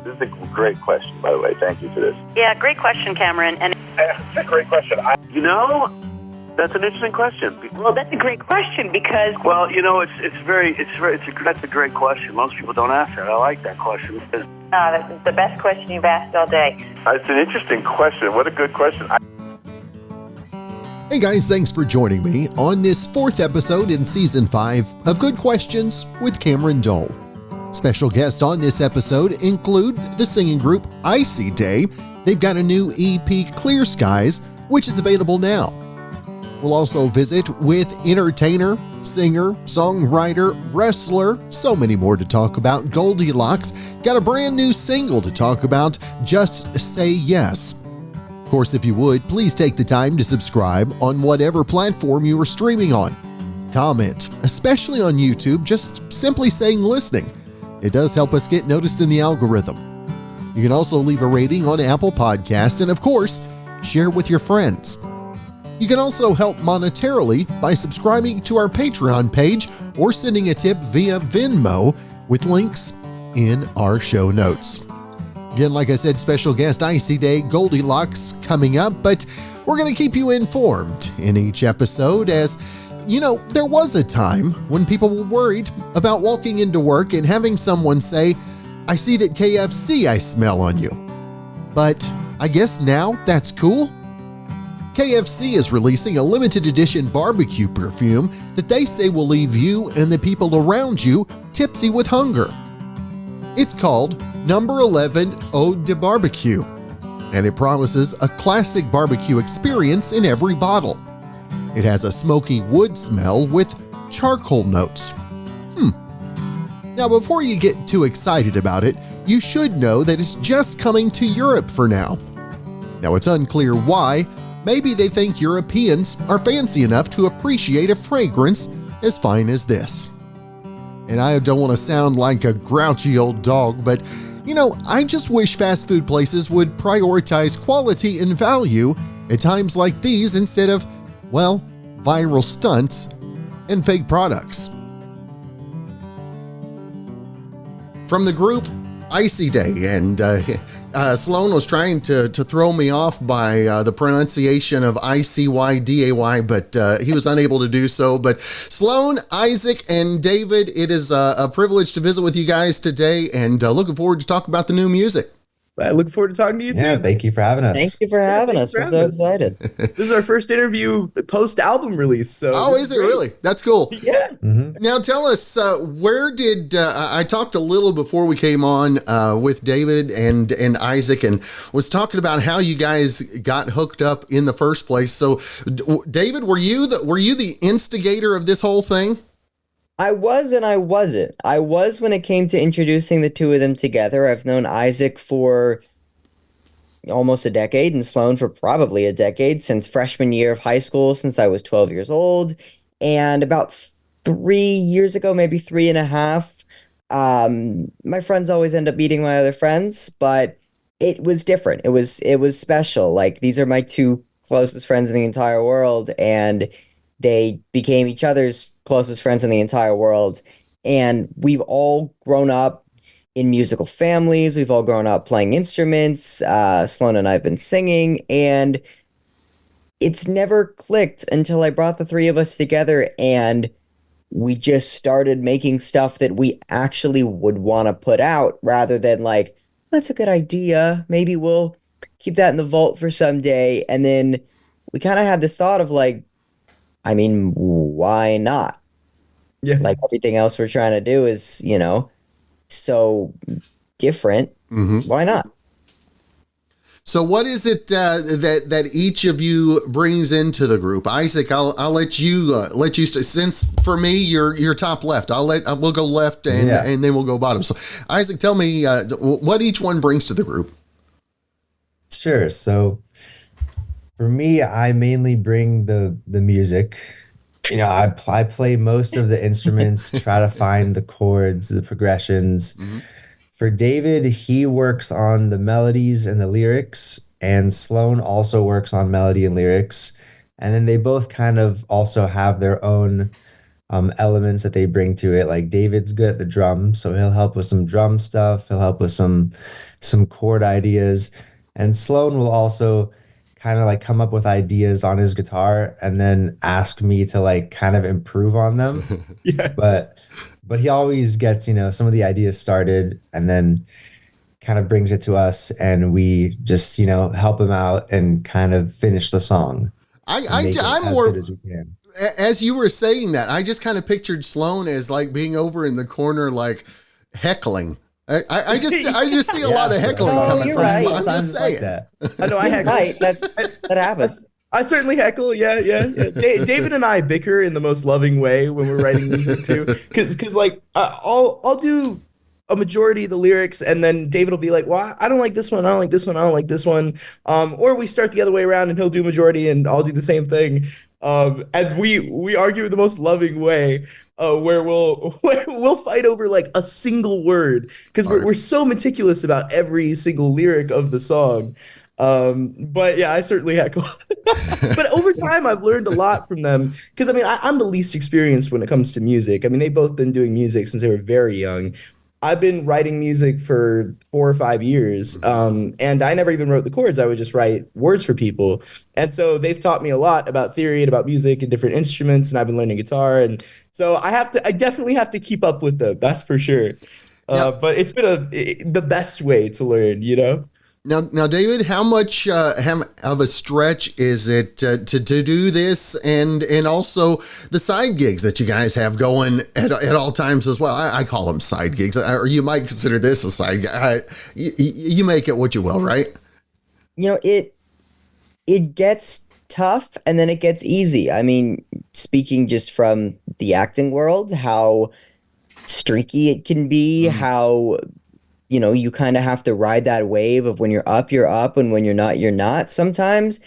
This is a great question, by the way. Thank you for this. Yeah, great question, Cameron. And It's a great question. That's an interesting question. well, that's a great question because Well, that's a great question. Most people don't ask that. I like that question because that's the best question you've asked all day. it's an interesting question. What a good question. Hey guys, thanks for joining me on this 4th episode in Season 5 of Good Questions with Cameron Dole. Special guests on this episode include the singing group ICYDAY. They've got a new EP, Clear Skies, which is available now. We'll also visit with entertainer, singer, songwriter, wrestler, so many more to talk about. GOLDY LOCKS got a brand new single to talk about, Just Say Yes. Of course, if you would, please take the time to subscribe on whatever platform you are streaming on. Comment, especially on YouTube, just simply saying listening. It does help us get noticed in the algorithm. You can also leave a rating on Apple Podcasts and, of course, share with your friends. You can also help monetarily by subscribing to our Patreon page or sending a tip via Venmo with links in our show notes. Again, like I said, special guest ICYDAY, GOLDY LOCKS coming up, but we're going to keep you informed in each episode as, there was a time when people were worried about walking into work and having someone say, "I see that KFC I smell on you." But I guess now that's cool. KFC is releasing a limited edition barbecue perfume that they say will leave you and the people around you tipsy with hunger. It's called Number 11 Ode de Barbecue, and it promises a classic barbecue experience in every bottle. It has a smoky wood smell with charcoal notes. Now, before you get too excited about it, you should know that it's just coming to Europe for now. Now, it's unclear why. Maybe they think Europeans are fancy enough to appreciate a fragrance as fine as this. And I don't want to sound like a grouchy old dog, but I just wish fast food places would prioritize quality and value at times like these instead of, viral stunts and fake products. From the group ICYDAY, and Sloan was trying to throw me off by the pronunciation of ICYDAY, but he was unable to do so. But Sloan, Isaac, and David, it is a privilege to visit with you guys today, and looking forward to talk about the new music. I look forward to talking to you too. Yeah, thank you for having us. Thank you for having us. We're so excited. This is our first interview post-album release. So is it really? That's cool. Yeah. Mm-hmm. Now tell us, where did I talked a little before we came on with David and Isaac, and was talking about how you guys got hooked up in the first place. So, David, were you the instigator of this whole thing? I was and I wasn't. I was when it came to introducing the two of them together. I've known Isaac for almost a decade and Sloan for probably a decade, since freshman year of high school, since I was 12 years old. And about 3 years ago, maybe 3.5, my friends always end up meeting my other friends, but it was different. It was special. Like, these are my two closest friends in the entire world, and they became each other's closest friends in the entire world. And we've all grown up in musical families. We've all grown up playing instruments. Sloan and I have been singing, and it's never clicked until I brought the three of us together and we just started making stuff that we actually would want to put out, rather than like, that's a good idea, maybe we'll keep that in the vault for someday. And then we kind of had this thought of like, why not? Yeah. Like, everything else we're trying to do is, so different. Mm-hmm. Why not? So what is it that each of you brings into the group? Isaac, I'll let you since for me you're top left. We'll go left and then we'll go bottom. So Isaac, tell me what each one brings to the group. Sure. So for me, I mainly bring the music. I play most of the instruments, try to find the chords, the progressions. Mm-hmm. For David, he works on the melodies and the lyrics, and Sloan also works on melody and lyrics. And then they both kind of also have their own elements that they bring to it. Like David's good at the drums, so he'll help with some drum stuff. He'll help with some chord ideas, and Sloan will also kind of like come up with ideas on his guitar and then ask me to like kind of improve on them. Yeah. But he always gets, some of the ideas started and then kind of brings it to us, and we just, help him out and kind of finish the song. I'm as more, good as we can. as you were saying that, I just kind of pictured Sloan as like being over in the corner, like heckling. I just see a lot of heckling coming you're from right. Sloan. I'm Sometimes just it's like saying. that. I know I heckle. Right, that happens. I certainly heckle. Yeah. David and I bicker in the most loving way when we're writing music too, because like I'll do a majority of the lyrics, and then David will be like, "Well, I don't like this one. I don't like this one. I don't like this one." Or we start the other way around, and he'll do majority, and I'll do the same thing. And we argue in the most loving way, where we'll fight over like a single word, because we're so meticulous about every single lyric of the song. But yeah, I certainly heckle. But over time, I've learned a lot from them, because I mean, I'm the least experienced when it comes to music. I mean, they've both been doing music since they were very young. I've been writing music for 4 or 5 years, and I never even wrote the chords. I would just write words for people. And so they've taught me a lot about theory and about music and different instruments, and I've been learning guitar. And so I definitely have to keep up with them. That's for sure. But it's been the best way to learn, Now, David, how much of a stretch is it to do this, and also the side gigs that you guys have going at all times as well? I call them side gigs, or you might consider this a side gig. You make it what you will, right? It gets tough and then it gets easy. I mean, speaking just from the acting world, how streaky it can be, how you kind of have to ride that wave of when you're up, and when you're not. Sometimes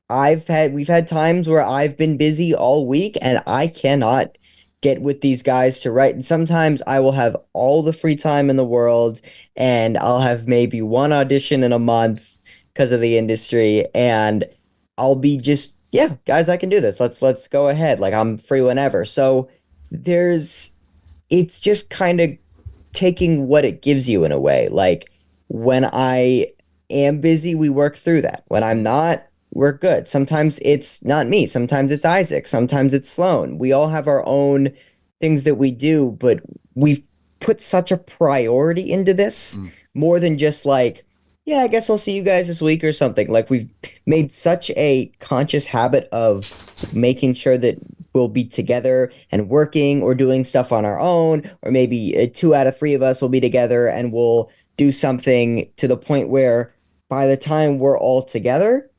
we've had times where I've been busy all week and I cannot get with these guys to write. And sometimes I will have all the free time in the world, and I'll have maybe one audition in a month because of the industry, and I'll be just, yeah, guys, I can do this. Let's go ahead. Like, I'm free whenever. So it's just kind of taking what it gives you in a way. Like, when I am busy, we work through that. When I'm not, we're good. Sometimes it's not me. Sometimes it's Isaac. Sometimes it's Sloan. We all have our own things that we do, but we've put such a priority into this, more than just like, yeah, I guess I'll see you guys this week or something. Like, we've made such a conscious habit of making sure that we'll be together and working or doing stuff on our own, or maybe 2 out of 3 of us will be together and we'll do something, to the point where by the time we're all together,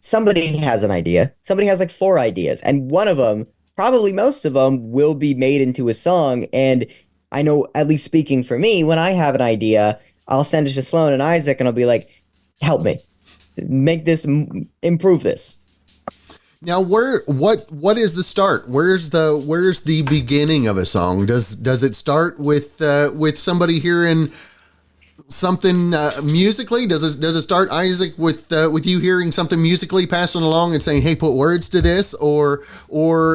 somebody has an idea. Somebody has like 4 ideas, and one of them, probably most of them, will be made into a song. And I know, at least speaking for me, when I have an idea, I'll send it to Sloan and Isaac, and I'll be like, help me make this, improve this. Now, what is the start? Where's the beginning of a song? Does it start with somebody hearing something musically? Does it start, Isaac, with you hearing something musically, passing along and saying, "Hey, put words to this," or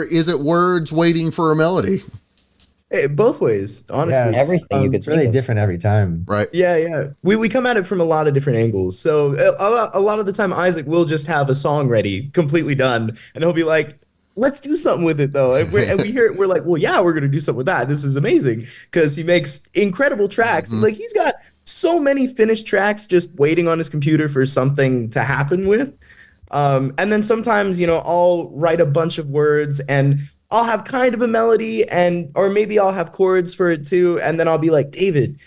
is it words waiting for a melody? Hey, both ways, honestly. Yeah, Everything you could it's really think of. different every time. Right. Yeah. We come at it from a lot of different angles. So a lot of the time, Isaac will just have a song ready, completely done, and he'll be like, "Let's do something with it, though." And we hear it, we're like, "Well, yeah, we're gonna do something with that. This is amazing," because he makes incredible tracks. Like, he's got so many finished tracks just waiting on his computer for something to happen with. And then sometimes, I'll write a bunch of words, and I'll have kind of a melody, or maybe I'll have chords for it too, and then I'll be like, David,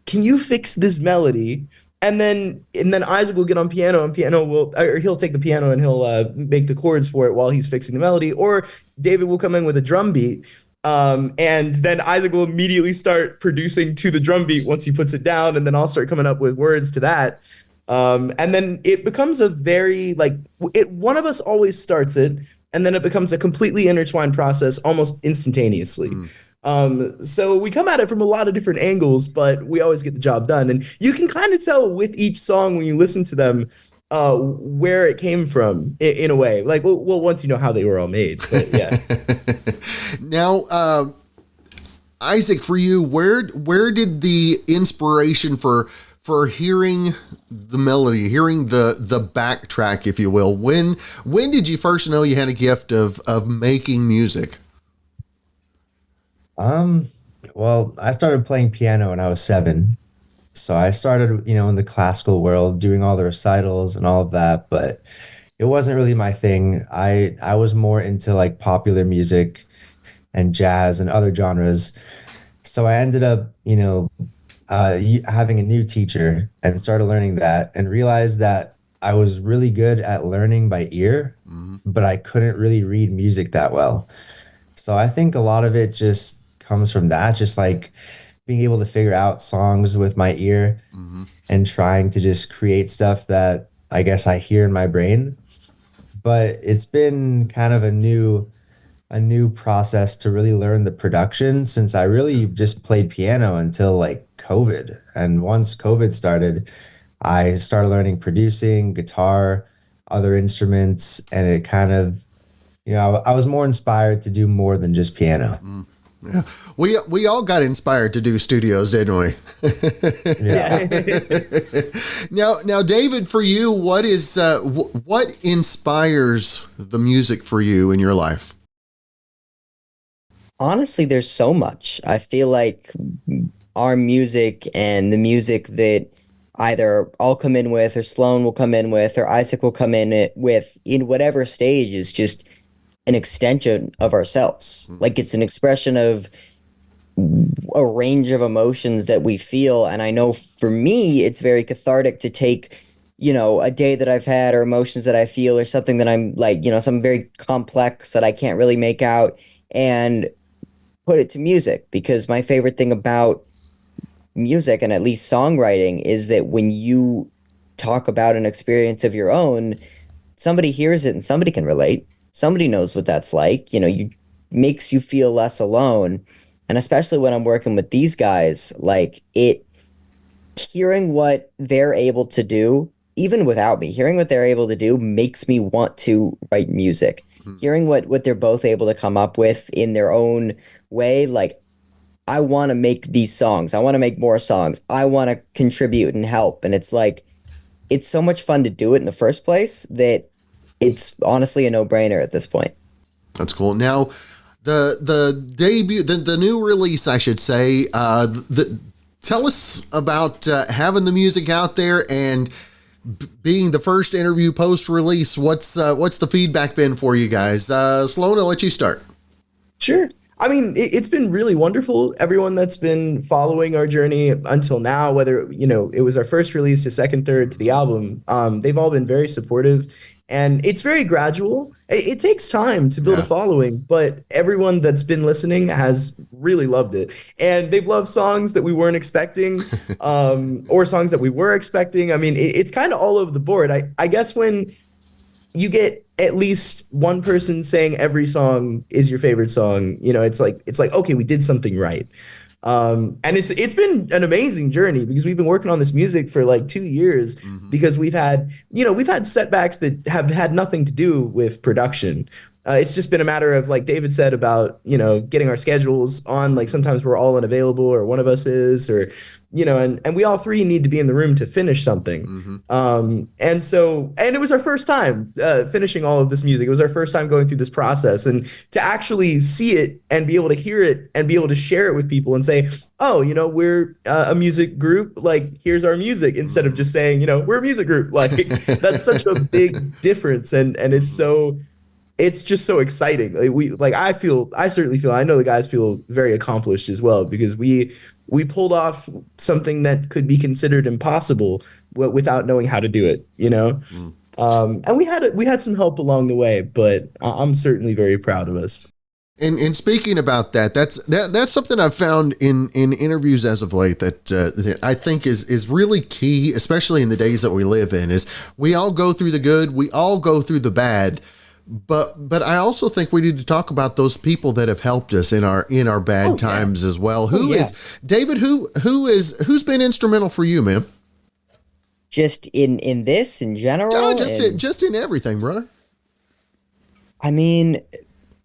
can you fix this melody? And then Isaac will get on piano, and he'll take the piano and he'll make the chords for it while he's fixing the melody. Or David will come in with a drum beat, and then Isaac will immediately start producing to the drum beat once he puts it down, and then I'll start coming up with words to that. And then it becomes a very, one of us always starts it, and then it becomes a completely intertwined process almost instantaneously. So we come at it from a lot of different angles, but we always get the job done. And you can kind of tell with each song when you listen to them, where it came from in a way. Like, well, once you know how they were all made, but yeah. Now, Isaac, for you, where did the inspiration for hearing the melody, hearing the backtrack, if you will, when did you first know you had a gift of making music? Well, I started playing piano when I was 7. So I started, in the classical world, doing all the recitals and all of that, but it wasn't really my thing. I was more into like popular music and jazz and other genres. So I ended up, having a new teacher and started learning that and realized that I was really good at learning by ear, but I couldn't really read music that well. So I think a lot of it just comes from that, just like being able to figure out songs with my ear and trying to just create stuff that I guess I hear in my brain. But it's been kind of a new process to really learn the production since I really just played piano until like COVID. And once COVID started, I started learning producing, guitar, other instruments, and it kind of, I was more inspired to do more than just piano. Yeah, we all got inspired to do studios, didn't we? Yeah. Now, David, for you, what inspires the music for you in your life? Honestly, there's so much. I feel like our music and the music that either I'll come in with, or Sloan will come in with, or Isaac will come in with, in whatever stage, is just an extension of ourselves. Like, it's an expression of a range of emotions that we feel. And I know for me, it's very cathartic to take, a day that I've had, or emotions that I feel, or something that I'm like, something very complex that I can't really make out, and put it to music. Because my favorite thing about music, and at least songwriting, is that when you talk about an experience of your own, somebody hears it and somebody can relate. Somebody knows what that's like. You makes you feel less alone. And especially when I'm working with these guys, like, hearing what they're able to do, even without me, hearing what they're able to do makes me want to write music. Hearing what they're both able to come up with in their own way, like, I want to make these songs. I want to make more songs. I want to contribute and help. And it's like, it's so much fun to do it in the first place that it's honestly a no-brainer at this point. That's cool. Now, the debut, the new release, I should say, tell us about having the music out there and being the first interview post-release. What's the feedback been for you guys? Sloan, I'll let you start. Sure. I mean, it's been really wonderful. Everyone that's been following our journey until now, whether, it was our first release to second, third to the album, they've all been very supportive. And it's very gradual. It takes time to build a following, but everyone that's been listening has really loved it. And they've loved songs that we weren't expecting, or songs that we were expecting. I mean, it's kind of all over the board. I guess when you get at least one person saying every song is your favorite song, it's like, okay, we did something right. And it's been an amazing journey, because we've been working on this music for like 2 years, because we've had setbacks that have had nothing to do with production. It's just been a matter of, like David said, about, getting our schedules on. Like, sometimes we're all unavailable, or one of us is, or, and we all three need to be in the room to finish something. And it was our first time finishing all of this music. It was our first time going through this process, and to actually see it and be able to hear it and be able to share it with people and say, oh, we're a music group, like, here's our music, instead of just saying, we're a music group. Like, that's such a big difference. And it's just so exciting. I certainly feel, I know the guys feel very accomplished as well, because we pulled off something that could be considered impossible without knowing how to do it, and we had some help along the way, but I'm certainly very proud of us. And speaking about that's something I've found in interviews as of late that I think is really key, especially in the days that we live in, is we all go through the good, we all go through the bad. But I also think we need to talk about those people that have helped us in our bad times as well. David, who's been instrumental for you, man? just in this in general? Just in everything, brother. I mean,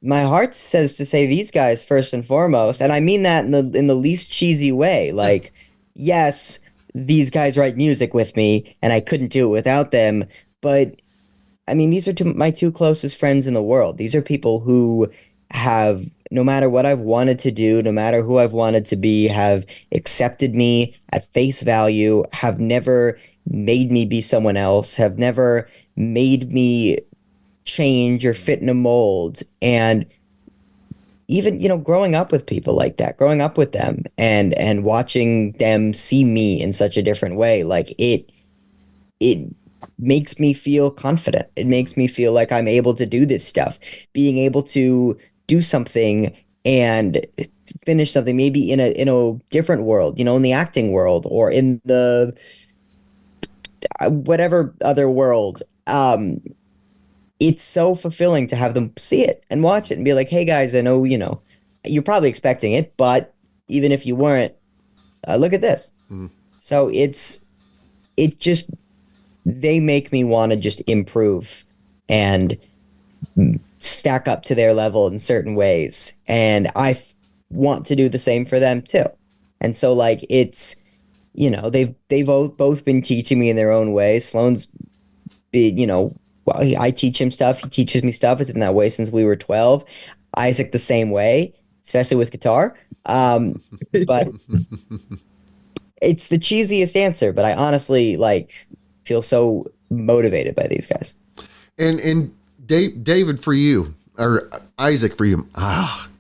my heart says to say these guys first and foremost, and I mean that in the least cheesy way. Like, yes, these guys write music with me, and I couldn't do it without them. But I mean, these are my two closest friends in the world. These are people who have, no matter what I've wanted to do, no matter who I've wanted to be, have accepted me at face value, have never made me be someone else, have never made me change or fit in a mold. And even, growing up with people like that, growing up with them and watching them see me in such a different way, like it makes me feel confident. It makes me feel like I'm able to do this stuff. Being able to do something and finish something, maybe in a different world, in the acting world or in the whatever other world. It's so fulfilling to have them see it and watch it and be like, hey guys, I know, you're probably expecting it, but even if you weren't, look at this. So they make me want to just improve and stack up to their level in certain ways. And I want to do the same for them too. And so like, it's, they've both been teaching me in their own way. Sloan's been, well, I teach him stuff. He teaches me stuff. It's been that way since we were 12. Isaac the same way, especially with guitar. But it's the cheesiest answer, but I honestly feel so motivated by these guys. And David, for you, or Isaac, for you.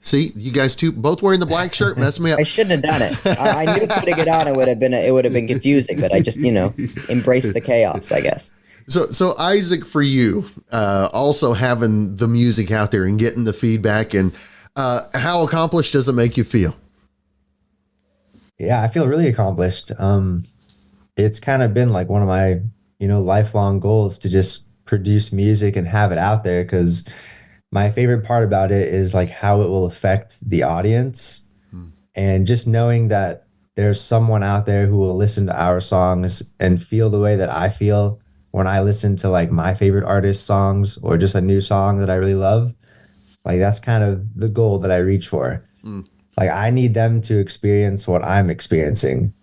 See, you guys two both wearing the black shirt, messing me up. I shouldn't have done it. I knew putting it on it would have been confusing, but I just embraced the chaos, I guess. So Isaac, for you, also having the music out there and getting the feedback, and how accomplished does it make you feel? Yeah, I feel really accomplished. It's kind of been like one of my, lifelong goals to just produce music and have it out there, because my favorite part about it is like how it will affect the audience. And just knowing that there's someone out there who will listen to our songs and feel the way that I feel when I listen to like my favorite artist songs or just a new song that I really love. Like that's kind of the goal that I reach for. Like I need them to experience what I'm experiencing.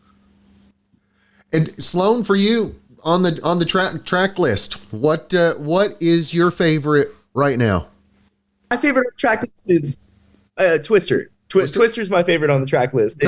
And Sloan, for you on the track list, what is your favorite right now? My favorite track list is Twister. Twister's my favorite on the track list.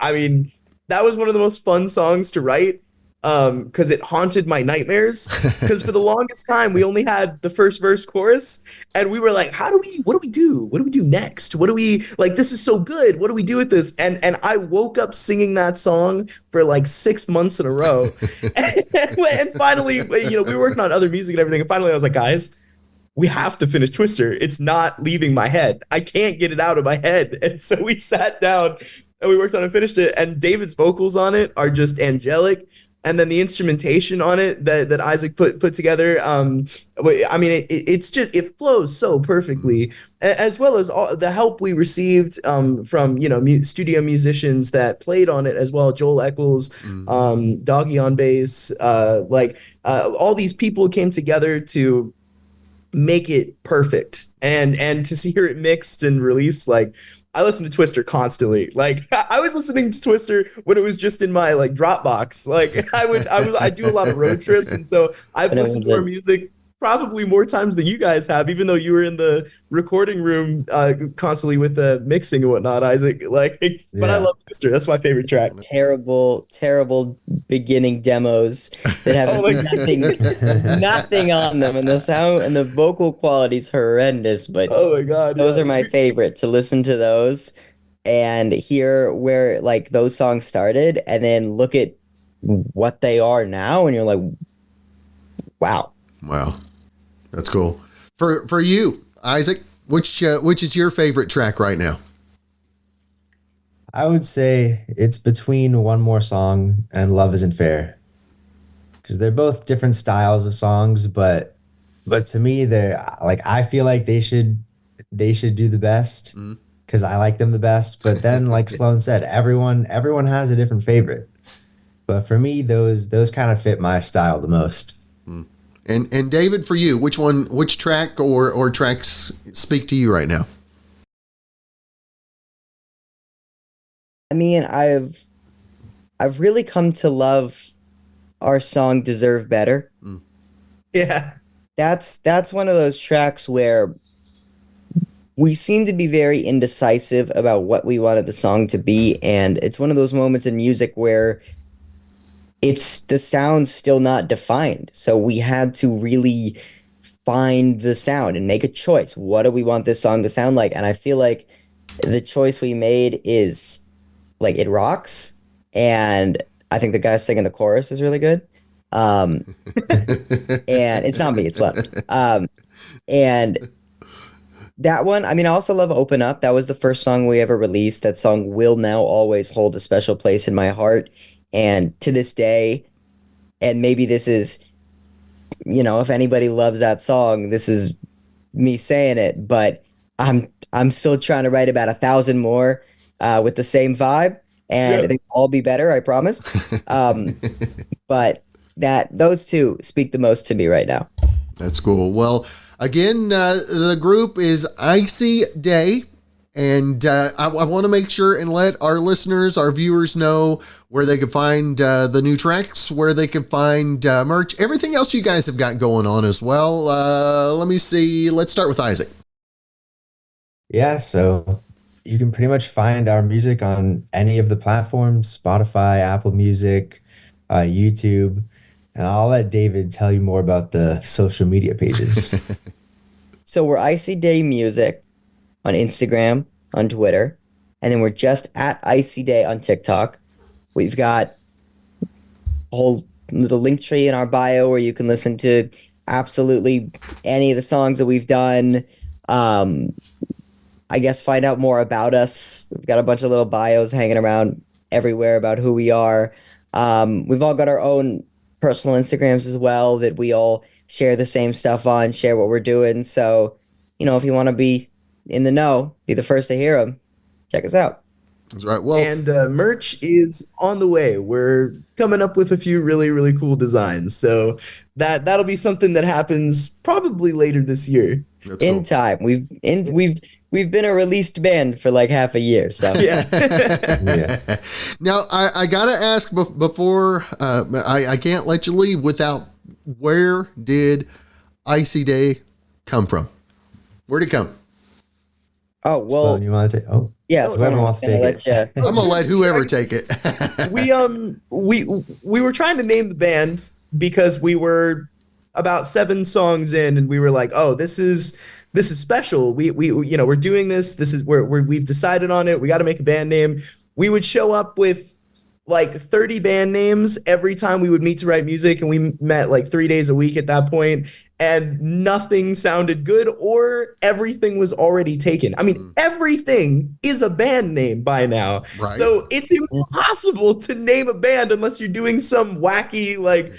I mean, that was one of the most fun songs to write. Because it haunted my nightmares. Because for the longest time, we only had the first verse, chorus, and we were like, what do we do? What do we do next? What do we like? This is so good. What do we do with this? And I woke up singing that song for like 6 months in a row, and finally, we were working on other music and everything. And finally, I was like, guys, we have to finish Twister. It's not leaving my head. I can't get it out of my head. And so we sat down and we worked on it and finished it. And David's vocals on it are just angelic. And then the instrumentation on it that Isaac put together, I mean, it flows so perfectly, as well as all the help we received from studio musicians that played on it as well. Joel Eccles, Doggy on bass, all these people came together to make it perfect, and to hear it mixed and released, like. I listen to Twister constantly. Like I was listening to Twister when it was just in my Dropbox. Like I do a lot of road trips, and so I've listened to our music probably more times than you guys have, even though you were in the recording room constantly with the mixing and whatnot, Isaac. But I love Twister. That's my favorite track. Terrible beginning demos that have nothing on them, and the sound and the vocal quality is horrendous. But oh my god, those are my favorite, to listen to those and hear where those songs started, and then look at what they are now, and you're like, wow. That's cool. For you, Isaac, which is your favorite track right now? I would say it's between One More Song and Love Isn't Fair, because they're both different styles of songs, but to me they're I feel like they should do the best because I like them the best. But then, like Sloan said, everyone has a different favorite. but for me, those kind of fit my style the most. And David, for you, which track or tracks speak to you right now? I mean, I've really come to love our song "Deserve Better." Yeah. That's one of those tracks where we seem to be very indecisive about what we wanted the song to be, and it's one of those moments in music where it's the sound's still not defined. So we had to really find the sound and make a choice. What do we want this song to sound like? And I feel like the choice we made is like it rocks, and I think the guy singing the chorus is really good. And it's not me, it's Lem. And that one, I mean, I also love Open Up. That was the first song we ever released. That song will now always hold a special place in my heart. And to this day, and maybe this is, if anybody loves that song, this is me saying it, but I'm still trying to write about 1,000 more with the same vibe, and they'll all be better, I promise. But those two speak the most to me right now. That's cool. Well, again, the group is ICYDAY, and I want to make sure and let our listeners, our viewers know where they can find the new tracks, where they can find merch, everything else you guys have got going on as well. Let me see. Let's start with Isaac. Yeah, so you can pretty much find our music on any of the platforms, Spotify, Apple Music, YouTube, and I'll let David tell you more about the social media pages. So we're ICYDAY Music on Instagram, on Twitter, and then we're just at ICYDAY on TikTok. We've got a whole little link tree in our bio where you can listen to absolutely any of the songs that we've done. I guess find out more about us. We've got a bunch of little bios hanging around everywhere about who we are. We've all got our own personal Instagrams as well that we all share the same stuff on, share what we're doing. So, if you want to be in the know, be the first to hear them, check us out. That's right. Well, And merch is on the way. We're coming up with a few really, really cool designs. So that'll be something that happens probably later this year. that's In cool. time. We've been a released band for like half a year. So Yeah. Yeah. Now, I got to ask before, I can't let you leave without, where did ICYDAY come from? Where'd it come? oh well, Sloan, you want to take? Oh, yeah. whoever wants to take it. I'm going to let whoever take it. we were trying to name the band because we were about 7 songs in, and we were like, oh, this is special. We're doing this. This is where we've decided on it. We got to make a band name. We would show up with like 30 band names every time we would meet to write music, and we met like 3 days a week at that point, and nothing sounded good, or everything was already taken. I mean, everything is a band name by now. Right. So it's impossible to name a band unless you're doing some wacky, like,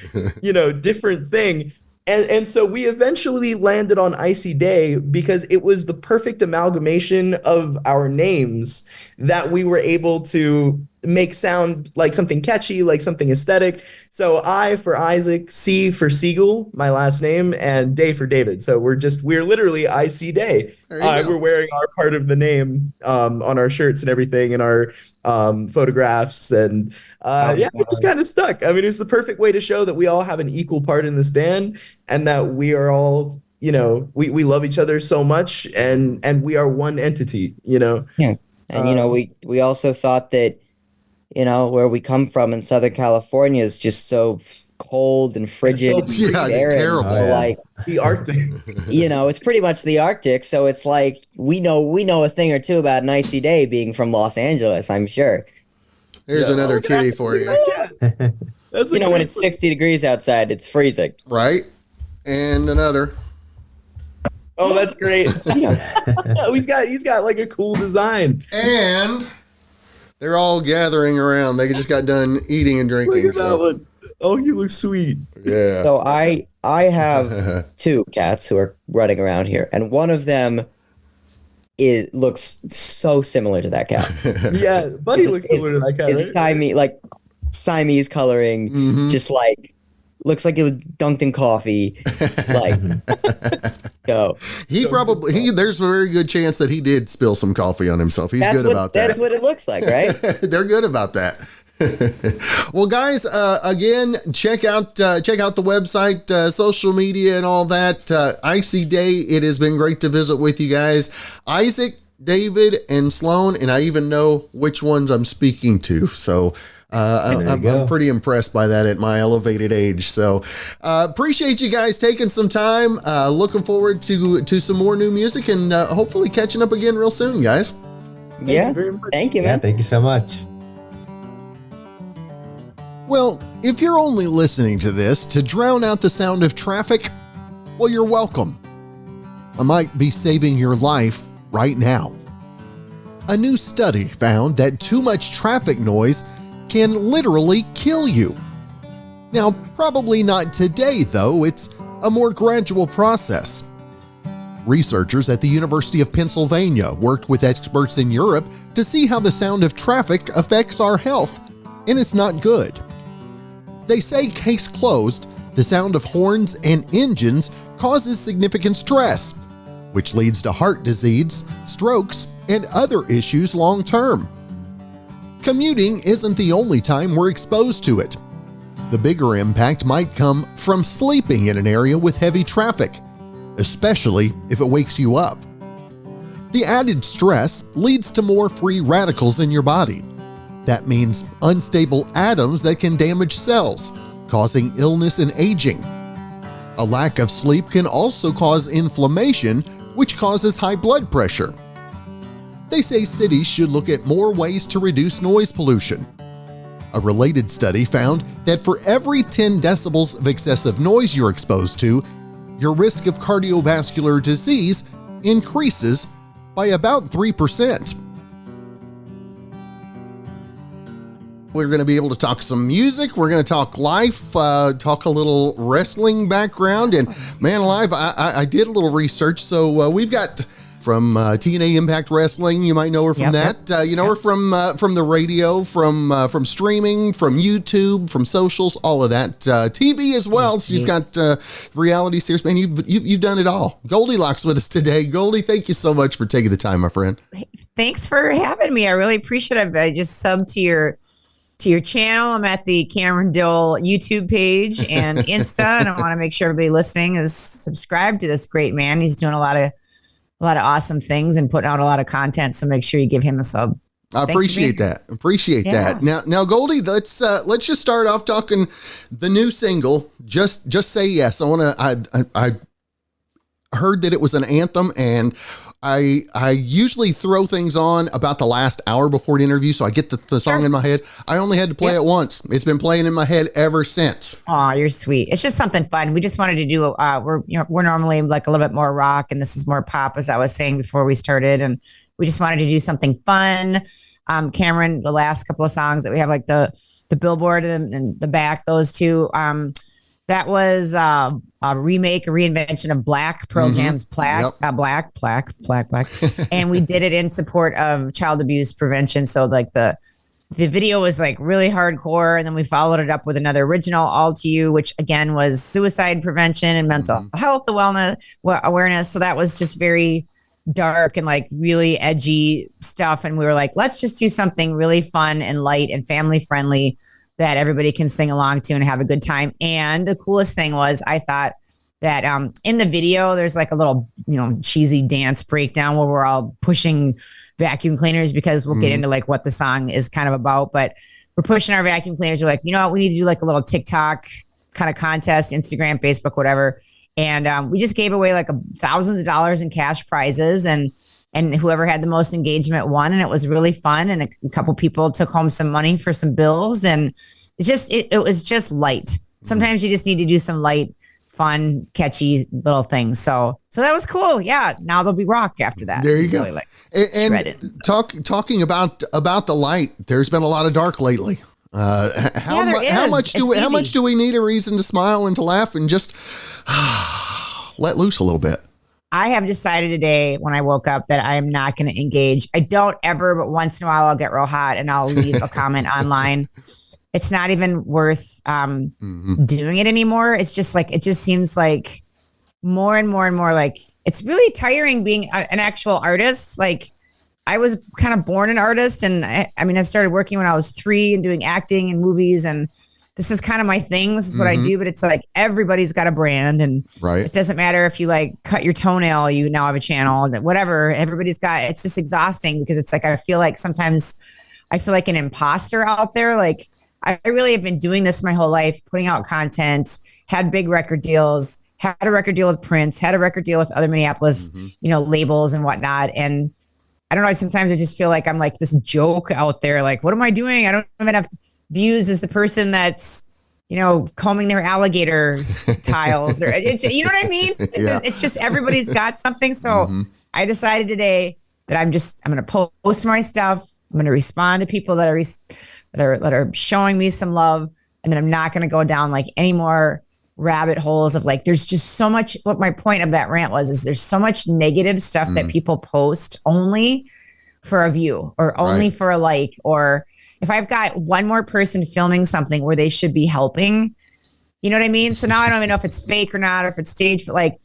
different thing. And so we eventually landed on ICYDAY because it was the perfect amalgamation of our names that we were able to make sound like something catchy, like something aesthetic. So I for Isaac, C for Siegel, my last name, and Day for David. So we're literally ICYDAY. There you go. We're wearing our part of the name on our shirts and everything, and our photographs, and we just kind of stuck. I mean, it was the perfect way to show that we all have an equal part in this band, and that we are all, we love each other so much, and we are one entity, Yeah. And we also thought that where we come from in Southern California is just so cold and frigid. It's so Yeah, it's barren. terrible. So, like, the Arctic. it's pretty much the Arctic. So it's like we know a thing or two about an ICYDAY being from Los Angeles, I'm sure. There's another kitty for you. Yeah. That's When it's 60 degrees outside, it's freezing. Right? And another. Oh, that's great. Yeah. He's got like a cool design. And they're all gathering around. They just got done eating and Look drinking. at that one. Oh, you look sweet. Yeah. So I have 2 cats who are running around here, and one of them looks so similar to that cat. Yeah, Buddy looks similar to that cat, Is right? Thai meat, like Siamese coloring, just like looks like it was dunked in coffee. Like, so there's a very good chance that he did spill some coffee on himself. He's good about that. That's what it looks like, right? They're good about that. Well, guys, again, check out the website, social media, and all that. ICYDAY. It has been great to visit with you guys, Isaac, David, and Sloan, and I even know which ones I'm speaking to. So I'm pretty impressed by that at my elevated age. So appreciate you guys taking some time. Looking forward to some more new music and hopefully catching up again real soon, guys. Yeah. Thank you, man. Yeah, thank you so much. Well, if you're only listening to this to drown out the sound of traffic, well, you're welcome. I might be saving your life right now. A new study found that too much traffic noise can literally kill you. Now, probably not today, though. It's a more gradual process. Researchers at the University of Pennsylvania worked with experts in Europe to see how the sound of traffic affects our health, and it's not good. They say, case closed, the sound of horns and engines causes significant stress, which leads to heart disease, strokes, and other issues long term. Commuting isn't the only time we're exposed to it. The bigger impact might come from sleeping in an area with heavy traffic, especially if it wakes you up. The added stress leads to more free radicals in your body. That means unstable atoms that can damage cells, causing illness and aging. A lack of sleep can also cause inflammation, which causes high blood pressure. They say cities should look at more ways to reduce noise pollution. A related study found that for every 10 decibels of excessive noise you're exposed to, your risk of cardiovascular disease increases by about 3%. We're going to be able to talk some music. We're going to talk life, talk a little wrestling background. And man alive, I did a little research. So we've got from TNA Impact Wrestling. You might know her from that. You know her from the radio, from streaming, from YouTube, from socials, all of that. TV as well. She's got reality series. Man, you've done it all. Goldie Locks with us today. Goldie, thank you so much for taking the time, my friend. Thanks for having me. I really appreciate it. I just subbed to your channel. I'm at the Cameron Dill YouTube page and Insta, and I want to make sure everybody listening is subscribed to this great man. He's doing a lot of awesome things and putting out a lot of content. So make sure you give him a sub. I appreciate that. Appreciate that. Now, Goldie, let's just start off talking the new single. Just Say Yes. I heard that it was an anthem, and I usually throw things on about the last hour before an interview, so I get the song in my head. I only had to play it once. It's been playing in my head ever since. Oh, you're sweet. It's just something fun. We just wanted to do. We're normally like a little bit more rock, and this is more pop, as I was saying before we started, and we just wanted to do something fun. Cameron, the last couple of songs that we have, like the billboard and the back, those two. That was a reinvention of Black, Pearl Jam's Black. And we did it in support of child abuse prevention. So like the video was like really hardcore. And then we followed it up with another original, All to You, which again was suicide prevention and mental health awareness. So that was just very dark and like really edgy stuff. And we were like, let's just do something really fun and light and family friendly that everybody can sing along to and have a good time. And the coolest thing was, I thought that in the video, there's like a little, cheesy dance breakdown where we're all pushing vacuum cleaners, because we'll get into like what the song is kind of about, but we're pushing our vacuum cleaners. We're like, you know what, we need to do like a little TikTok kind of contest, Instagram, Facebook, whatever. And we just gave away like thousands of dollars in cash prizes, and whoever had the most engagement won, and it was really fun. And a couple people took home some money for some bills, and it was just light. Sometimes you just need to do some light, fun, catchy little things. So that was cool. Yeah. Now there'll be rock after that. There you go. And talking about the light, there's been a lot of dark lately. How much do we need a reason to smile and to laugh and just let loose a little bit? I have decided today when I woke up that I am not going to engage. I don't ever, but once in a while I'll get real hot and I'll leave a comment online. it's not even worth doing it anymore. It's just like, it just seems like more and more and more like, it's really tiring being an actual artist. Like, I was kind of born an artist, and I started working when I was 3 and doing acting and movies, and this is kind of my thing. This is what I do, but it's like everybody's got a brand, and it doesn't matter if you like cut your toenail, you now have a channel, that whatever, everybody's got, it's just exhausting because it's like, I feel like sometimes I feel like an imposter out there. Like, I really have been doing this my whole life, putting out content, had big record deals, had a record deal with Prince, had a record deal with other Minneapolis, labels and whatnot. And I don't know, sometimes I just feel like I'm like this joke out there. Like, what am I doing? I don't even have views as the person that's, combing their alligators tiles, or it's, you know what I mean? It's just, everybody's got something. So I decided today that I'm going to post my stuff. I'm going to respond to people that are showing me some love. And then I'm not going to go down like any more rabbit holes of like, there's just so much. What my point of that rant was, is there's so much negative stuff that people post only for a view, or only for a like, or if I've got one more person filming something where they should be helping, you know what I mean? So now I don't even know if it's fake or not, or if it's staged, but like,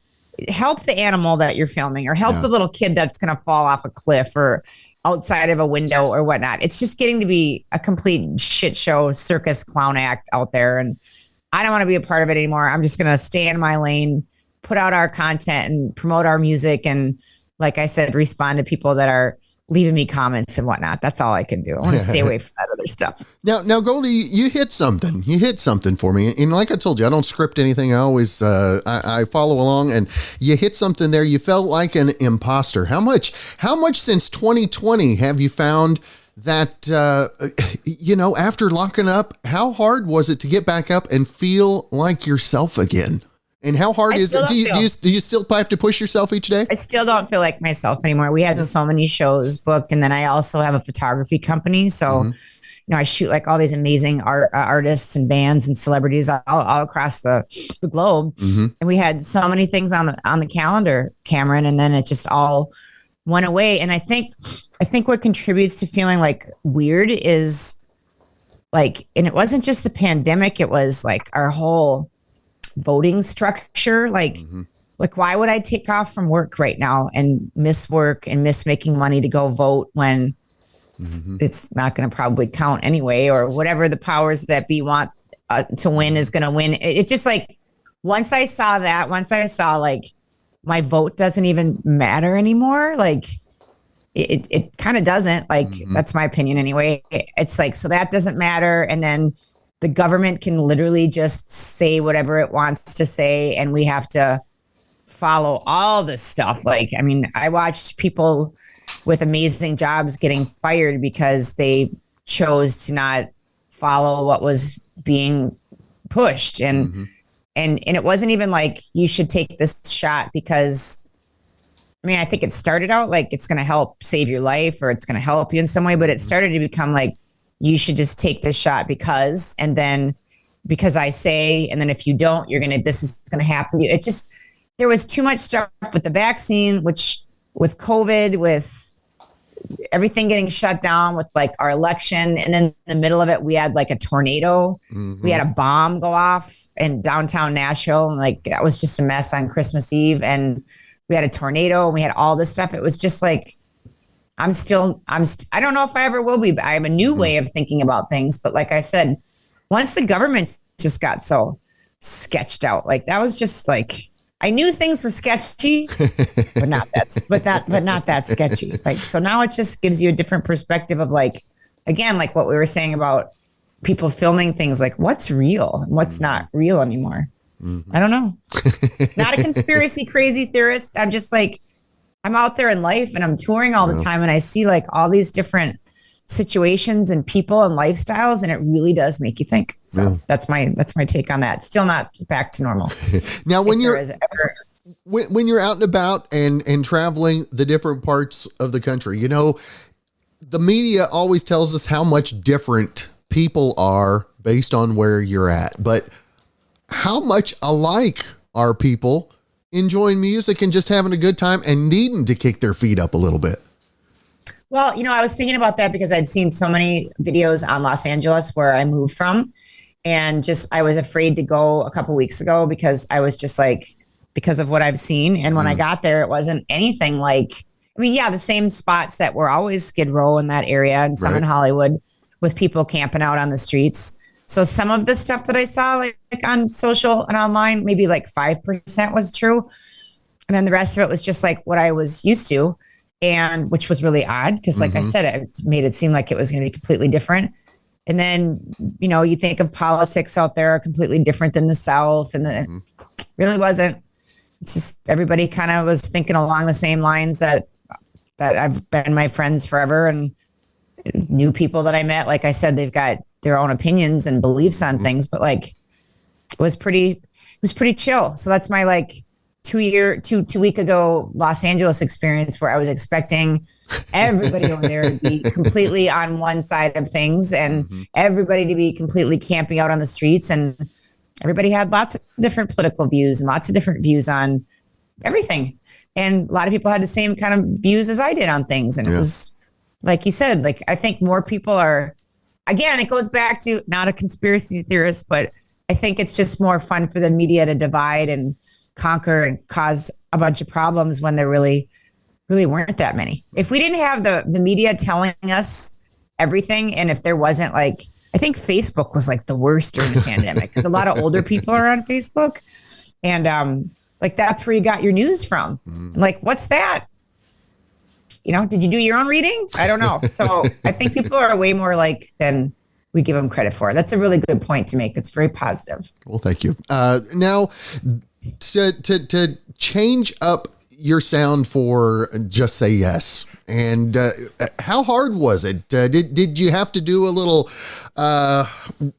help the animal that you're filming, or help the little kid that's going to fall off a cliff or outside of a window or whatnot. It's just getting to be a complete shit show, circus clown act out there. And I don't want to be a part of it anymore. I'm just going to stay in my lane, put out our content and promote our music. And like I said, respond to people that are leaving me comments and whatnot. That's all I can do. I want to stay away from that other stuff. Now, Goldie, you hit something. You hit something for me. And like I told you, I don't script anything. I always, I follow along, and you hit something there. You felt like an imposter. How much since 2020 have you found that, after locking up, how hard was it to get back up and feel like yourself again? And how hard is it? Do you still have to push yourself each day? I still don't feel like myself anymore. We had so many shows booked, and then I also have a photography company. So, I shoot like all these amazing artists and bands and celebrities all across the globe. And we had so many things on the calendar, Cameron, and then it just all went away. And I think what contributes to feeling like weird is like, and it wasn't just the pandemic, it was like our whole voting structure. Like why would I take off from work right now and miss work and miss making money to go vote when it's not going to probably count anyway, or whatever the powers that be want to win is going to win. It just like, once I saw like my vote doesn't even matter anymore. Like it kind of doesn't, like, that's my opinion anyway. It's like, so that doesn't matter. And then the government can literally just say whatever it wants to say, and we have to follow all this stuff. Like, I mean, I watched people with amazing jobs getting fired because they chose to not follow what was being pushed. And it wasn't even like, you should take this shot because, I mean, I think it started out like it's going to help save your life, or it's going to help you in some way, but it started to become like, you should just take this shot because, and then because I say, and then if you don't, this is going to happen to you. It just, there was too much stuff with the vaccine, which with COVID, with everything getting shut down, with like our election. And then in the middle of it, we had like a tornado. We had a bomb go off in downtown Nashville. And like, that was just a mess on Christmas Eve. And we had a tornado, and we had all this stuff. It was just like, I don't know if I ever will be, but I have a new way of thinking about things. But like I said, once the government just got so sketched out, like that was just like, I knew things were sketchy, but not that sketchy. Like, so now it just gives you a different perspective of like, again, like what we were saying about people filming things, like what's real and what's not real anymore. I don't know. Not a conspiracy crazy theorist. I'm just like, I'm out there in life and I'm touring all the time, and I see like all these different situations and people and lifestyles, and it really does make you think. So that's my take on that. Still not back to normal. Now, when you're out and about and traveling the different parts of the country, the media always tells us how much different people are based on where you're at, but how much alike are people enjoying music and just having a good time and needing to kick their feet up a little bit? Well, I was thinking about that because I'd seen so many videos on Los Angeles where I moved from, and just I was afraid to go a couple weeks ago because I was just like, because of what I've seen. And when I got there, it wasn't anything like, I mean, yeah, the same spots that were always Skid Row in that area and some in Hollywood with people camping out on the streets. So some of the stuff that I saw like on social and online, maybe like 5% was true. And then the rest of it was just like what I was used to, and which was really odd because like I said, it made it seem like it was going to be completely different. And then, you think of politics out there are completely different than the South, and it really wasn't. It's just everybody kind of was thinking along the same lines that I've been my friends forever, and new people that I met. Like I said, they've got their own opinions and beliefs on things, but like it was pretty chill. So that's my like 2 week ago Los Angeles experience, where I was expecting everybody over there to be completely on one side of things, and everybody to be completely camping out on the streets, and everybody had lots of different political views and lots of different views on everything. And a lot of people had the same kind of views as I did on things. And it was, like you said, like, I think more people are, again, it goes back to not a conspiracy theorist, but I think it's just more fun for the media to divide and conquer and cause a bunch of problems when there really weren't that many. If we didn't have the media telling us everything, and if there wasn't like, I think Facebook was like the worst during the pandemic because a lot of older people are on Facebook, and like that's where you got your news from. Like, what's that? Did you do your own reading? I don't know. So I think people are way more like than we give them credit for. That's a really good point to make. It's very positive. Well, thank you. Now, to change up your sound for Just Say Yes, and how hard was it? Did you have to do a little?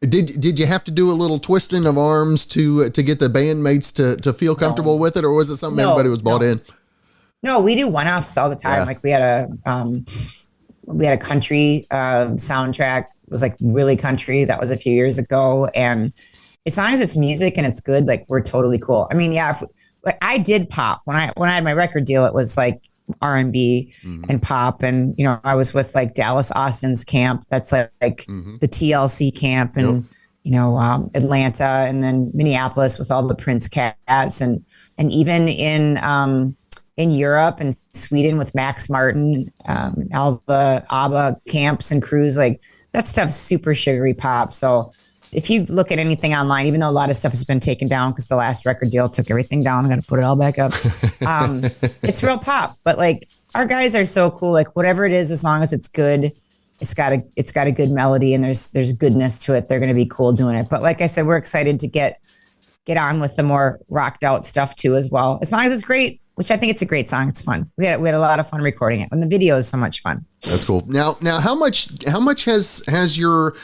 Did you have to do a little twisting of arms to get the bandmates to feel comfortable with it, or was it something everybody was bought in? No, we do one-offs all the time. Like we had a country soundtrack. It was like really country. That was a few years ago, and as long as it's music and it's good, like we're totally cool. I mean, yeah, I did pop when I had my record deal. It was like R&B and pop, and I was with like Dallas Austin's camp. That's like the TLC camp, and Atlanta, and then Minneapolis with all the Prince cats, and even in Europe and Sweden with Max Martin, all the ABBA camps and crews. Like that stuff's super sugary pop. So if you look at anything online, even though a lot of stuff has been taken down because the last record deal took everything down, I got to put it all back up. It's real pop, but like our guys are so cool. Like whatever it is, as long as it's good, it's got a good melody and there's goodness to it. They're going to be cool doing it. But like I said, we're excited to get on with the more rocked out stuff too, as well. As long as it's great, which I think it's a great song. It's fun. We had a lot of fun recording it, and the video is so much fun. That's cool. Now, how much has your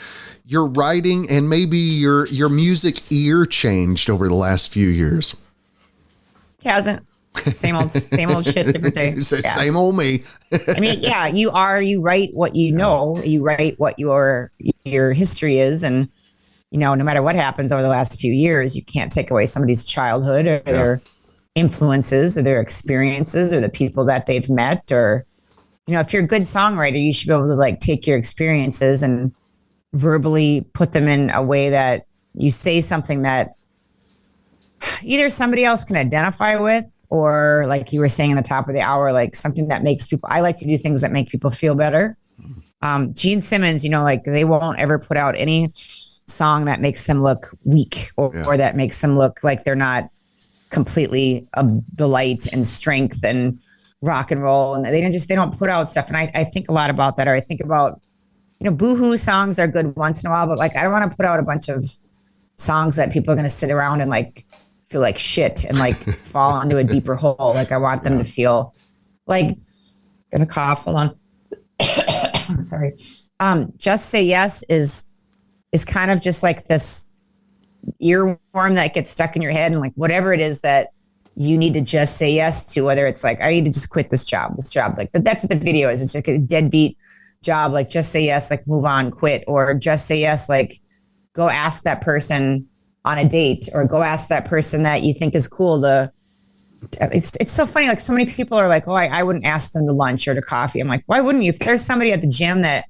writing and maybe your music ear changed over the last few years? It hasn't. Same old shit, different day. Same old me. I mean, yeah, you write what you know, you write what your history is, and no matter what happens over the last few years, you can't take away somebody's childhood or their influences or their experiences or the people that they've met, or if you're a good songwriter, you should be able to like take your experiences and verbally put them in a way that you say something that either somebody else can identify with, or like you were saying in the top of the hour, like something that makes people, I like to do things that make people feel better. Gene Simmons, like they won't ever put out any song that makes them look weak or that makes them look like they're not completely of the light and strength and rock and roll. And they don't put out stuff. And I think a lot about that, or I think about, boohoo songs are good once in a while, but like, I don't want to put out a bunch of songs that people are going to sit around and like feel like shit and like fall into a deeper hole. Like I want them to feel like, gonna cough. Hold on. I'm sorry. Just Say Yes is kind of just like this earworm that gets stuck in your head, and like whatever it is that you need to just say yes to, whether it's like, I need to just quit this job, like that's what the video is. It's like a deadbeat job. Like just say yes, like move on, quit, or just say yes, like go ask that person on a date, or go ask that person that you think is cool to it's so funny. Like so many people are like, oh, I wouldn't ask them to lunch or to coffee. I'm like, why wouldn't you? If there's somebody at the gym that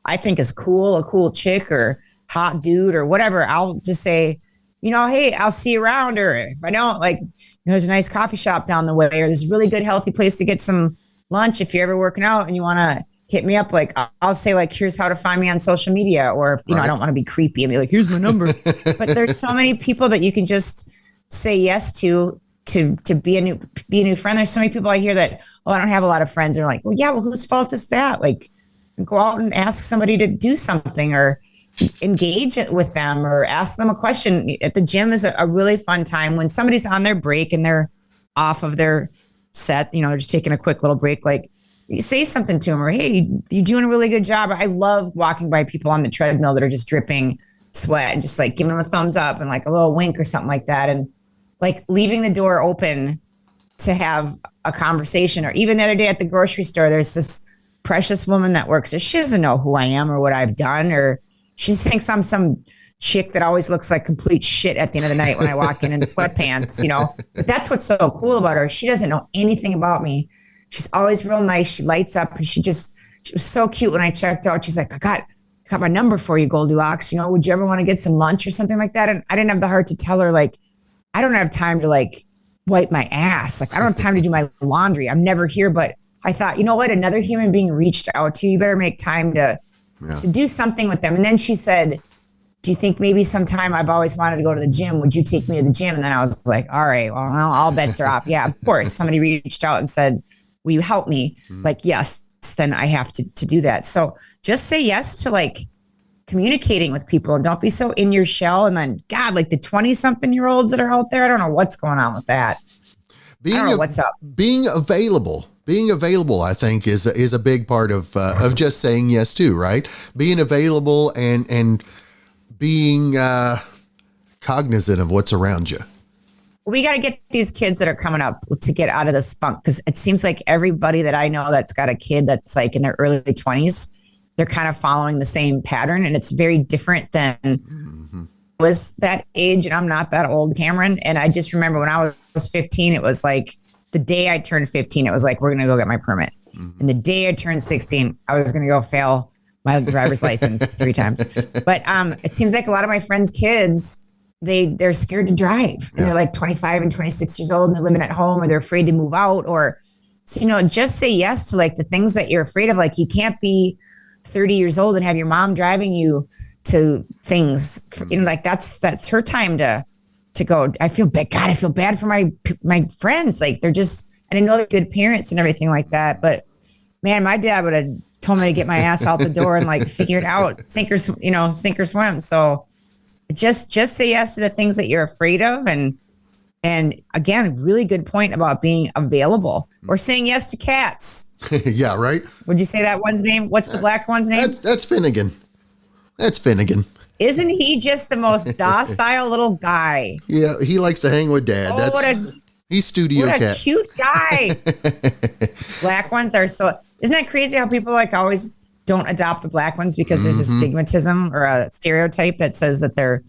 I think is cool, a cool chick or hot dude or whatever, I'll just say, hey, I'll see you around. Or if I don't, like, there's a nice coffee shop down the way, or there's a really good healthy place to get some lunch if you're ever working out and you want to hit me up. Like I'll say like, here's how to find me on social media, or if I don't want to be creepy and be like, here's my number. But there's so many people that you can just say yes to be a new friend. There's so many people I hear that, I don't have a lot of friends. They're like, well, yeah, well, whose fault is that? Like, go out and ask somebody to do something, or engage with them, or ask them a question. At the gym is a really fun time when somebody's on their break and they're off of their set, they're just taking a quick little break. Like, you say something to them, or, hey, you're doing a really good job. I love walking by people on the treadmill that are just dripping sweat and just like giving them a thumbs up and like a little wink or something like that. And like leaving the door open to have a conversation. Or even the other day at the grocery store, there's this precious woman that works there. She doesn't know who I am or what I've done, or she thinks I'm some chick that always looks like complete shit at the end of the night when I walk in sweatpants, But that's what's so cool about her. She doesn't know anything about me. She's always real nice. She lights up, and she was so cute when I checked out. She's like, I got my number for you, Goldilocks. Would you ever want to get some lunch or something like that? And I didn't have the heart to tell her, like, I don't have time to like wipe my ass. Like, I don't have time to do my laundry. I'm never here. But I thought, you know what? Another human being reached out to you. You better make time to do something with them. And then she said, do you think maybe sometime, I've always wanted to go to the gym. Would you take me to the gym? And then I was like, all right, well, all bets are off. Yeah, of course. Somebody reached out and said, will you help me? Like, yes, then I have to do that. So just say yes to like communicating with people, and don't be so in your shell. And then, God, like the 20-something-year-olds that are out there, I don't know what's going on with that. I don't know what's up. Being available, I think is a big part of just saying yes too, right? Being available and being cognizant of what's around you. We got to get these kids that are coming up to get out of this funk, because it seems like everybody that I know that's got a kid that's like in their early 20s, they're kind of following the same pattern, and it's very different than was that age. And I'm not that old, Cameron. And I just remember when I was 15, it was like the day I turned 15, it was like, we're going to go get my permit. And the day I turned 16, I was going to go fail my driver's license 3 times. But it seems like a lot of my friends' kids, they're scared to drive. And they're like 25 and 26 years old, and they're living at home, or they're afraid to move out. Or, so, just say yes to like the things that you're afraid of. Like, you can't be 30 years old and have your mom driving you to things, like that's her time to go. I feel bad. God, I feel bad for my friends. Like, they're just, and I know they're good parents and everything like that. But man, my dad would have told me to get my ass out the door and like figure it out, sink or swim. So just say yes to the things that you're afraid of. And again, really good point about being available, or saying yes to cats. Yeah, right. Would you say that one's name? What's the black one's name? That's Finnegan. That's Finnegan. Isn't he just the most docile little guy? Yeah, he likes to hang with Dad. He's studio cat. What a cute guy. Black ones are so. Isn't that crazy how people like always don't adopt the black ones because there's a stigmatism or a stereotype that says that they're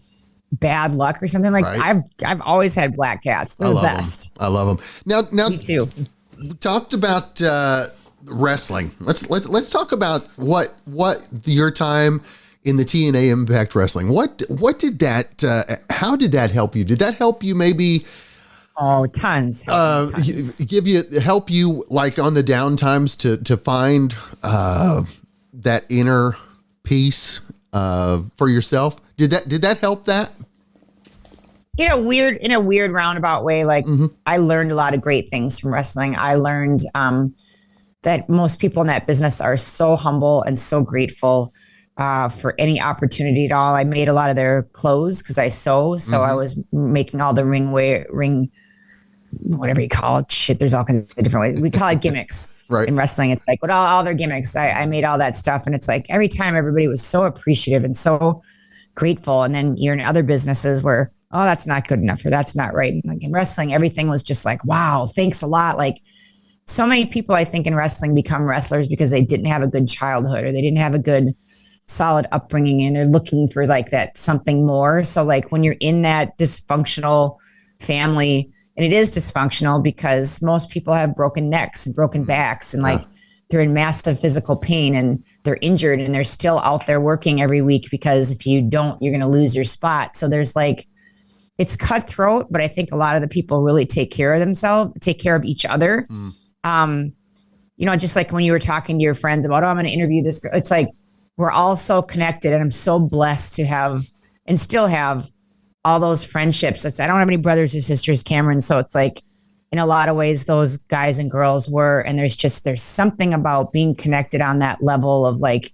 bad luck or something like that. I've always had black cats. They're the best. I love them. Now, me too. We talked about wrestling. Let's talk about what your time in the TNA Impact Wrestling. What did that? How did that help you? Did that help you maybe? Oh, tons. Help you like on the down times to find that inner peace for yourself? Did that help that? In a weird roundabout way, like I learned a lot of great things from wrestling. I learned that most people in that business are so humble and so grateful for any opportunity at all. I made a lot of their clothes because I sew. So I was making all the ring, whatever you call it. Shit, there's all kinds of different ways. We call it gimmicks. Right. In wrestling, it's like, all their gimmicks. I made all that stuff. And it's like every time everybody was so appreciative and so grateful. And then you're in other businesses where, oh, that's not good enough, or that's not right. And like in wrestling, everything was just like, wow, thanks a lot. Like so many people, I think in wrestling become wrestlers because they didn't have a good childhood, or they didn't have a good solid upbringing, and they're looking for like that something more. So like when you're in that dysfunctional family, And it is dysfunctional because most people have broken necks and broken backs and like they're in massive physical pain and they're injured and they're still out there working every week because if you don't, you're going to lose your spot. So there's like, it's cutthroat, but I think a lot of the people really take care of themselves, take care of each other. You know, just like when you were talking to your friends about, oh, I'm going to interview this girl. It's like, we're all so connected and I'm so blessed to have and still have all those friendships. I don't have any brothers or sisters, Cameron. So it's like, in a lot of ways, those guys and girls were, and there's something about being connected on that level of like,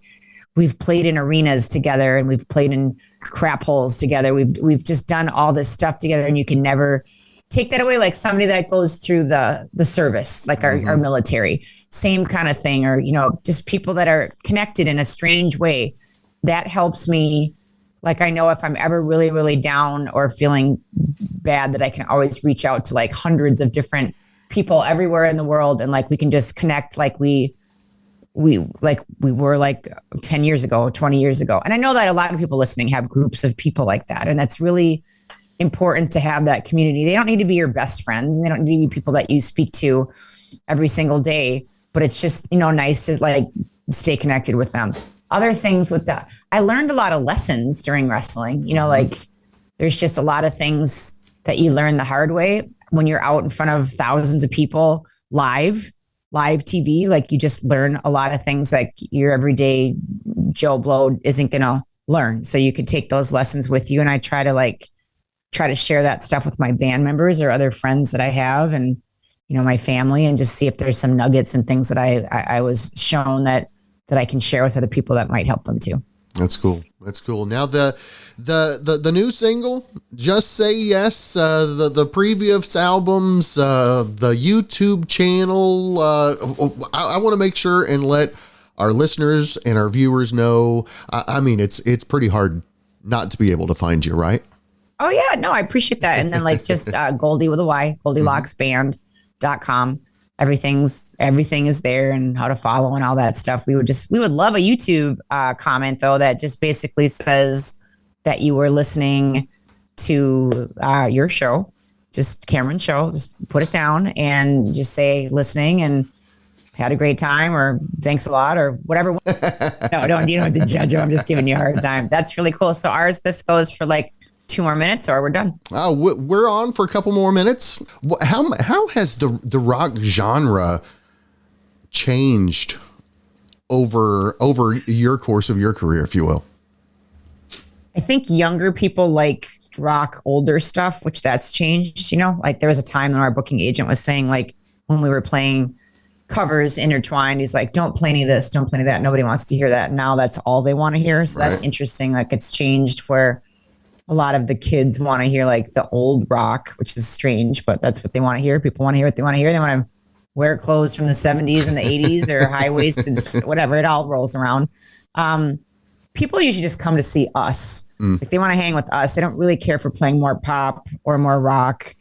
we've played in arenas together and we've played in crap holes together. We've just done all this stuff together and you can never take that away. Like somebody that goes through the service, like our military, same kind of thing, or, you know, just people that are connected in a strange way that helps me. Like, I know if I'm ever really, really down or feeling bad that I can always reach out to like hundreds of different people everywhere in the world. And like, we can just connect like we were like 10 years ago, 20 years ago. And I know that a lot of people listening have groups of people like that. And that's really important to have that community. They don't need to be your best friends and they don't need to be people that you speak to every single day, but it's just, you know, nice to like stay connected with them. Other things with that, I learned a lot of lessons during wrestling. You know, like there's just a lot of things that you learn the hard way when you're out in front of thousands of people live TV. Like you just learn a lot of things like your everyday Joe Blow isn't going to learn. So you can take those lessons with you. And I try to share that stuff with my band members or other friends that I have and, you know, my family, and just see if there's some nuggets and things that I was shown that I can share with other people that might help them too. That's cool. That's cool. Now the new single, Just Say Yes, the previous albums, the YouTube channel, I want to make sure and let our listeners and our viewers know. I mean, it's pretty hard not to be able to find you, right? Oh yeah, no, I appreciate that. And then like just Goldie with a Y, GoldyLocksBand.com. Everything is there and how to follow and all that stuff. We would love a YouTube comment though that just basically says that you were listening to your show, just Cameron's show. Just put it down and just say listening and had a great time or thanks a lot or whatever. No, you don't have to judge them. I'm just giving you a hard time. That's really cool. So this goes for like 2 more minutes or we're done. We're on for a couple more minutes. How has the rock genre changed over your course of your career, if you will? I think younger people like rock older stuff, which that's changed, you know, like there was a time when our booking agent was saying like when we were playing covers intertwined, he's like, don't play any of this, don't play any of that. Nobody wants to hear that. Now that's all they want to hear. So That's interesting. Like it's changed where a lot of the kids want to hear like the old rock, which is strange, but that's what they want to hear. People want to hear what they want to hear. They want to wear clothes from the 70s and the 80s or high-waisted, whatever. It all rolls around. People usually just come to see us. Like they want to hang with us. They don't really care for playing more pop or more rock.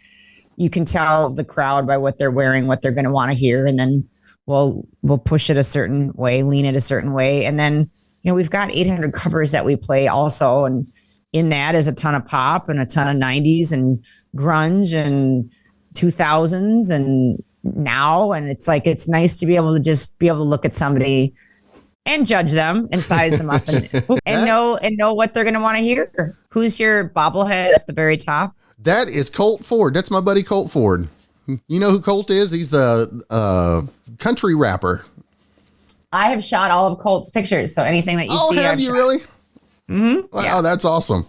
You can tell the crowd by what they're wearing, what they're going to want to hear. And then we'll push it a certain way, lean it a certain way. And then, you know, we've got 800 covers that we play also. And in that is a ton of pop and a ton of 90s and grunge and 2000s and now. And it's like, it's nice to be able to look at somebody and judge them and size them up and know what they're going to want to hear. Who's your bobblehead at the very top? That is Colt Ford. That's my buddy Colt Ford. You know who Colt is? He's the country rapper. I have shot all of Colt's pictures. So anything that you see. Have you really? Mm-hmm. Wow, yeah. That's awesome.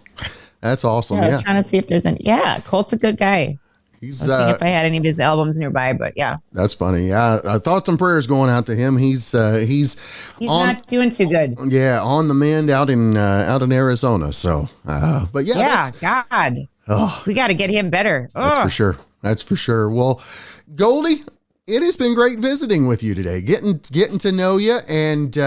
That's awesome. Yeah, I was trying to see if there's Colt's a good guy. He's seeing if I had any of his albums nearby, but yeah. That's funny. Yeah, thoughts and prayers going out to him. He's not doing too good. Yeah, on the mend out in Arizona. So, but yeah. Yeah, God. Oh, we got to get him better. That's for sure. That's for sure. Well, Goldie, it has been great visiting with you today, getting to know you, and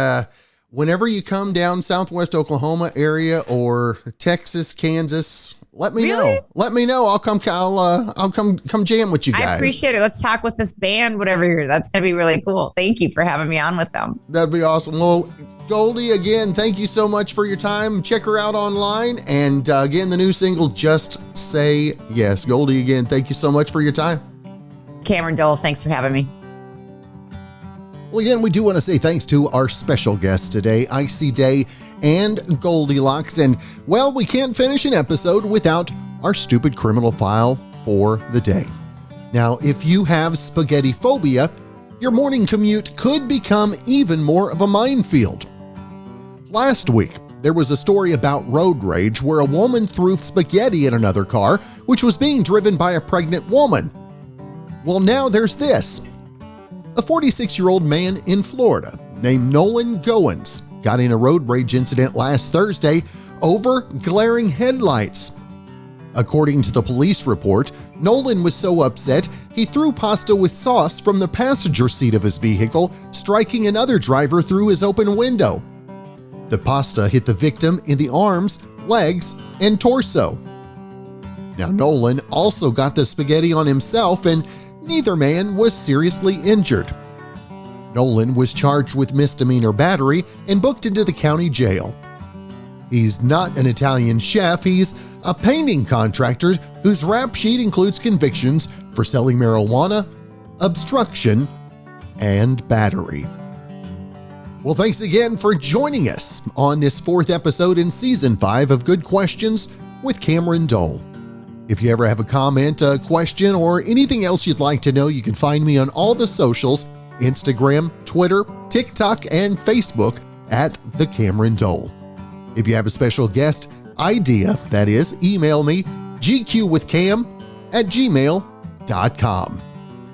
whenever you come down Southwest Oklahoma area or Texas, Kansas, let me know. Let me know. I'll come jam with you guys. I appreciate it. Let's talk with this band, whatever. That's going to be really cool. Thank you for having me on with them. That'd be awesome. Well, Goldie, again, thank you so much for your time. Check her out online. And again, the new single, Just Say Yes. Goldie, again, thank you so much for your time. Cameron Dole, thanks for having me. Well, again, we do want to say thanks to our special guests today, ICYDAY and Goldie Locks. And, well, we can't finish an episode without our stupid criminal file for the day. Now, if you have spaghetti phobia, your morning commute could become even more of a minefield. Last week, there was a story about road rage where a woman threw spaghetti at another car, which was being driven by a pregnant woman. Well, now there's this. A 46-year-old man in Florida named Nolan Goins got in a road rage incident last Thursday over glaring headlights. According to the police report, Nolan was so upset he threw pasta with sauce from the passenger seat of his vehicle, striking another driver through his open window. The pasta hit the victim in the arms, legs, and torso. Now, Nolan also got the spaghetti on himself, and neither man was seriously injured. Nolan was charged with misdemeanor battery and booked into the county jail. He's not an Italian chef, he's a painting contractor whose rap sheet includes convictions for selling marijuana, obstruction, and battery. Well, thanks again for joining us on this 4th episode in Season 5 of Good Questions with Cameron Dole. If you ever have a comment, a question, or anything else you'd like to know, you can find me on all the socials, Instagram, Twitter, TikTok, and Facebook at The Cameron Dole. If you have a special guest idea, that is, email me, gqwithcam@gmail.com.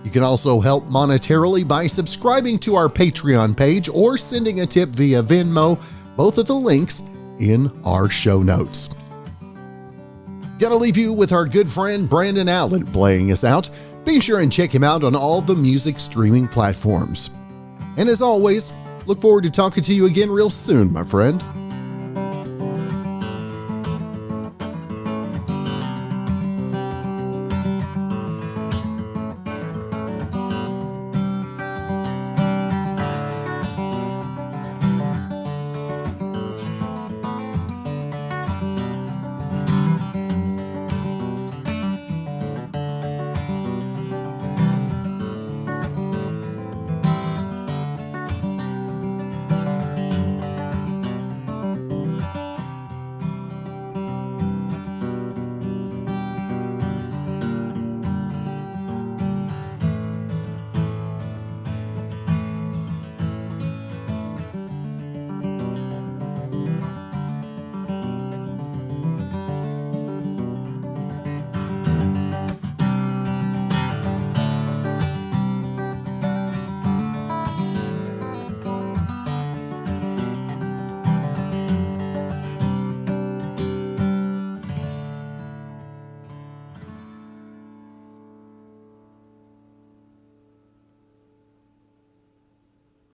You can also help monetarily by subscribing to our Patreon page or sending a tip via Venmo, both of the links in our show notes. Gonna leave you with our good friend Brandon Allen playing us out. Be sure and check him out on all the music streaming platforms. And as always, look forward to talking to you again real soon, my friend.